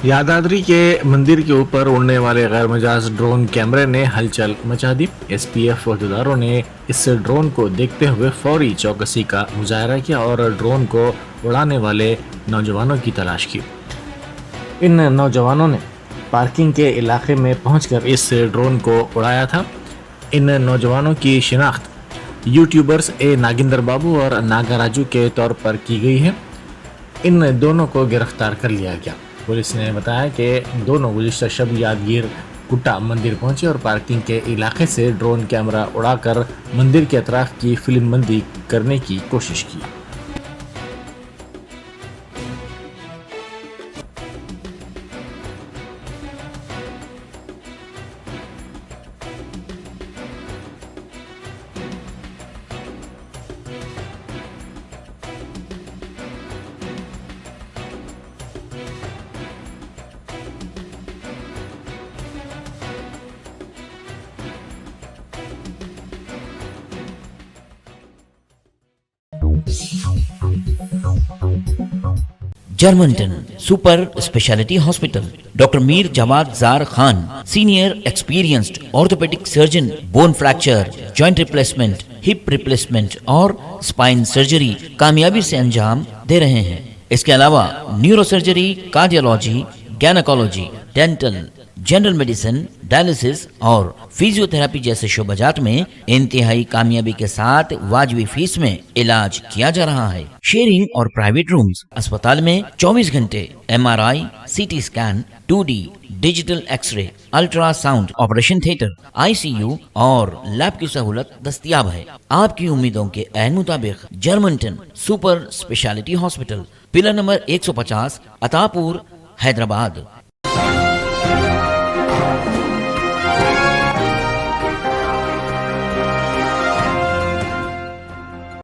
यादाद्री के मंदिर के ऊपर उड़ने वाले गैर मजाज ड्रोन कैमरे ने हलचल मचा दी। एसपीएफ अहदेदारों ने इस ड्रोन को देखते हुए फौरी चौकसी का मुजाहरा किया और ड्रोन को उड़ाने वाले नौजवानों की तलाश की। इन नौजवानों ने पार्किंग के इलाके में पहुंचकर इस ड्रोन को उड़ाया था। इन नौजवानों की शिनाख्त यूट्यूबर्स ए नागिंदर बाबू और नागाराजू के तौर पर की गई है। इन दोनों को गिरफ्तार कर लिया गया। पुलिस ने बताया कि दोनों गुज़िश्ता शब यादगीर कुट्टा मंदिर पहुंचे और पार्किंग के इलाके से ड्रोन कैमरा उड़ाकर मंदिर के अतराफ की फिल्म बंदी करने की कोशिश की। Germantown super speciality hospital, doctor Mir Jawad Zar Khan, senior experienced orthopaedic surgeon, bone fracture, joint replacement, hip replacement और स्पाइन सर्जरी कामयाबी से अंजाम दे रहे हैं। इसके अलावा neuro surgery, cardiology, gynaecology, dental, general medicine, dialysis और फिजियोथेरेपी जैसे शोबाजात में इंतहाई कामयाबी के साथ वाजबी फीस में इलाज किया जा रहा है। शेयरिंग और प्राइवेट रूम्स, अस्पताल में 24 घंटे MRI, CT scan, 2D digital x-ray, ultrasound, operation theatre, ICU और लैब की सहूलत दस्तयाब है। आपकी उम्मीदों के ऐन मुताबिक Germanten super speciality hospital, pillar number 150, Attapur, Hyderabad.